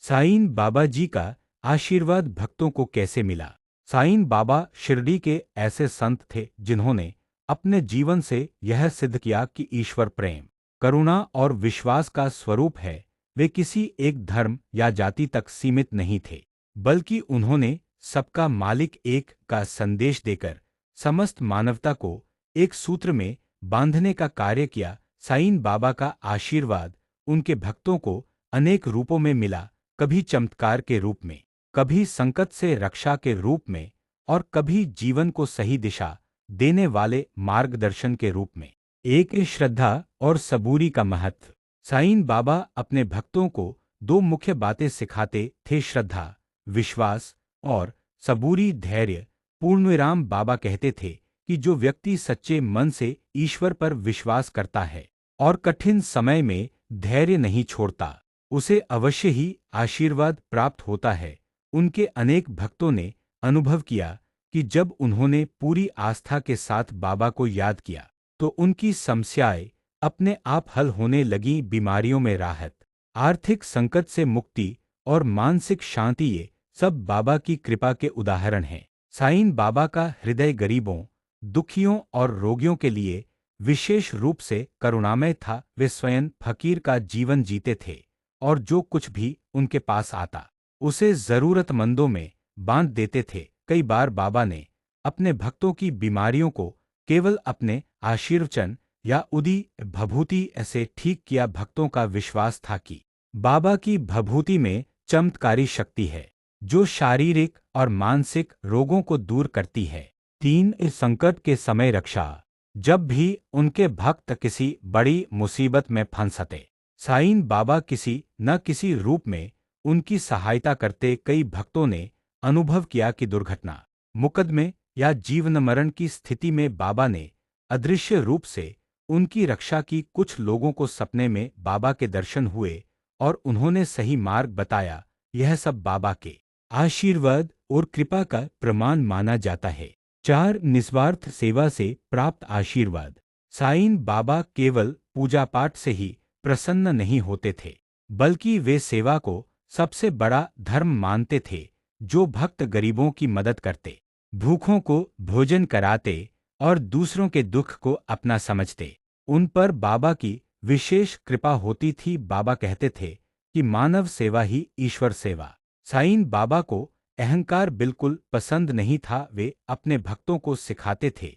साईं बाबा जी का आशीर्वाद भक्तों को कैसे मिला। साईं बाबा शिरडी के ऐसे संत थे जिन्होंने अपने जीवन से यह सिद्ध किया कि ईश्वर प्रेम, करुणा और विश्वास का स्वरूप है। वे किसी एक धर्म या जाति तक सीमित नहीं थे, बल्कि उन्होंने सबका मालिक एक का संदेश देकर समस्त मानवता को एक सूत्र में बांधने का कार्य किया। साईं बाबा का आशीर्वाद उनके भक्तों को अनेक रूपों में मिला, कभी चमत्कार के रूप में, कभी संकट से रक्षा के रूप में और कभी जीवन को सही दिशा देने वाले मार्गदर्शन के रूप में। एक श्रद्धा और सबूरी का महत्व। साईं बाबा अपने भक्तों को दो मुख्य बातें सिखाते थे, श्रद्धा विश्वास और सबूरी धैर्य। पूर्णविराम बाबा कहते थे कि जो व्यक्ति सच्चे मन से ईश्वर पर विश्वास करता है और कठिन समय में धैर्य नहीं छोड़ता, उसे अवश्य ही आशीर्वाद प्राप्त होता है। उनके अनेक भक्तों ने अनुभव किया कि जब उन्होंने पूरी आस्था के साथ बाबा को याद किया तो उनकी समस्याएं अपने आप हल होने लगी। बीमारियों में राहत, आर्थिक संकट से मुक्ति और मानसिक शांति, ये सब बाबा की कृपा के उदाहरण हैं। साईं बाबा का हृदय गरीबों, दुखियों और रोगियों के लिए विशेष रूप से करुणामय था। वे स्वयं फकीर का जीवन जीते थे और जो कुछ भी उनके पास आता उसे जरूरतमंदों में बांट देते थे। कई बार बाबा ने अपने भक्तों की बीमारियों को केवल अपने आशीर्वचन या उदी भभूति ऐसे ठीक किया। भक्तों का विश्वास था कि बाबा की भभूति में चमत्कारी शक्ति है जो शारीरिक और मानसिक रोगों को दूर करती है। इस संकट के समय रक्षा। जब भी उनके भक्त किसी बड़ी मुसीबत में फंसते, साईं बाबा किसी न किसी रूप में उनकी सहायता करते। कई भक्तों ने अनुभव किया कि दुर्घटना, मुकदमे या जीवन मरण की स्थिति में बाबा ने अदृश्य रूप से उनकी रक्षा की। कुछ लोगों को सपने में बाबा के दर्शन हुए और उन्होंने सही मार्ग बताया। यह सब बाबा के आशीर्वाद और कृपा का प्रमाण माना जाता है। 4 निस्वार्थ सेवा से प्राप्त आशीर्वाद। साईं बाबा केवल पूजा पाठ से ही प्रसन्न नहीं होते थे, बल्कि वे सेवा को सबसे बड़ा धर्म मानते थे। जो भक्त गरीबों की मदद करते, भूखों को भोजन कराते और दूसरों के दुख को अपना समझते, उन पर बाबा की विशेष कृपा होती थी। बाबा कहते थे कि मानव सेवा ही ईश्वर सेवा। साईं बाबा को अहंकार बिल्कुल पसंद नहीं था। वे अपने भक्तों को सिखाते थे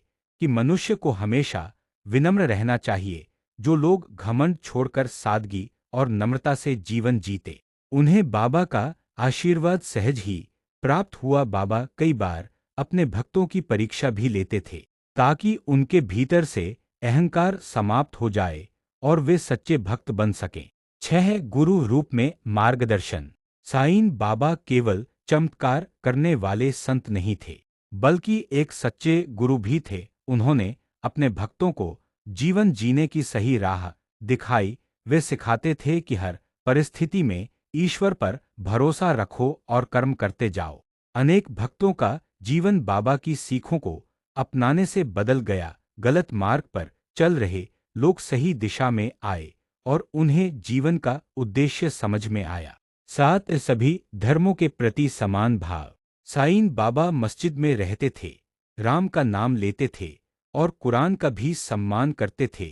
कि मनुष्य को हमेशा विनम्र रहना चाहिए। जो लोग घमंड छोड़कर सादगी और नम्रता से जीवन जीते, उन्हें बाबा का आशीर्वाद सहज ही प्राप्त हुआ। बाबा कई बार अपने भक्तों की परीक्षा भी लेते थे ताकि उनके भीतर से अहंकार समाप्त हो जाए और वे सच्चे भक्त बन सकें। 6 गुरु रूप में मार्गदर्शन। साईं बाबा केवल चमत्कार करने वाले संत नहीं थे, बल्कि एक सच्चे गुरु भी थे। उन्होंने अपने भक्तों को जीवन जीने की सही राह दिखाई। वे सिखाते थे कि हर परिस्थिति में ईश्वर पर भरोसा रखो और कर्म करते जाओ। अनेक भक्तों का जीवन बाबा की सीखों को अपनाने से बदल गया। गलत मार्ग पर चल रहे लोग सही दिशा में आए और उन्हें जीवन का उद्देश्य समझ में आया। 7 सभी धर्मों के प्रति समान भाव। साईं बाबा मस्जिद में रहते थे, राम का नाम लेते थे और कुरान का भी सम्मान करते थे।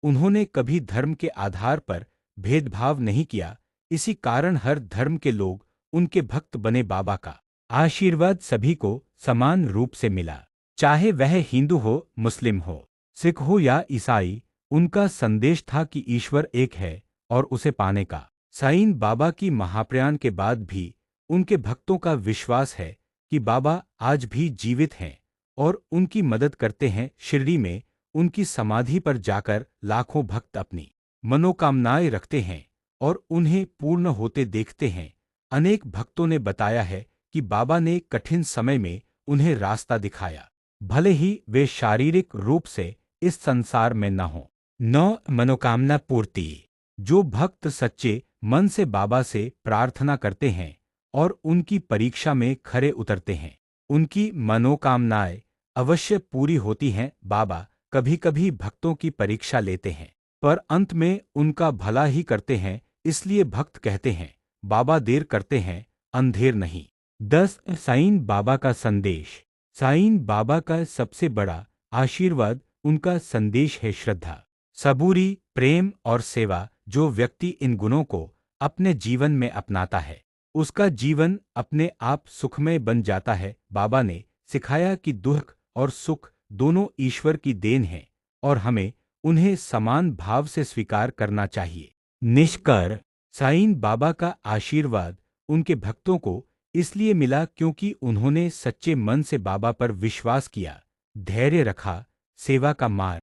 उन्होंने कभी धर्म के आधार पर भेदभाव नहीं किया। इसी कारण हर धर्म के लोग उनके भक्त बने। बाबा का आशीर्वाद सभी को समान रूप से मिला, चाहे वह हिंदू हो, मुस्लिम हो, सिख हो या ईसाई। उनका संदेश था कि ईश्वर एक है और उसे पाने का। साईं बाबा की महाप्रयाण के बाद भी उनके भक्तों का विश्वास है कि बाबा आज भी जीवित हैं और उनकी मदद करते हैं। शिरडी में उनकी समाधि पर जाकर लाखों भक्त अपनी मनोकामनाएं रखते हैं और उन्हें पूर्ण होते देखते हैं। अनेक भक्तों ने बताया है कि बाबा ने कठिन समय में उन्हें रास्ता दिखाया, भले ही वे शारीरिक रूप से इस संसार में न हों। 9 मनोकामना पूर्ति। जो भक्त सच्चे मन से बाबा से प्रार्थना करते हैं और उनकी परीक्षा में खरे उतरते हैं, उनकी मनोकामनाएं अवश्य पूरी होती हैं। बाबा कभी कभी भक्तों की परीक्षा लेते हैं, पर अंत में उनका भला ही करते हैं। इसलिए भक्त कहते हैं, बाबा देर करते हैं, अंधेर नहीं। 10 साईं बाबा का संदेश। साईं बाबा का सबसे बड़ा आशीर्वाद उनका संदेश है श्रद्धा, सबूरी, प्रेम और सेवा। जो व्यक्ति इन गुणों को अपने जीवन में अपनाता है, उसका जीवन अपने आप सुखमय बन जाता है। बाबा ने सिखाया कि दुख और सुख दोनों ईश्वर की देन हैं और हमें उन्हें समान भाव से स्वीकार करना चाहिए। निष्कर्ष, साईं बाबा का आशीर्वाद उनके भक्तों को इसलिए मिला क्योंकि उन्होंने सच्चे मन से बाबा पर विश्वास किया, धैर्य रखा, सेवा का मार्ग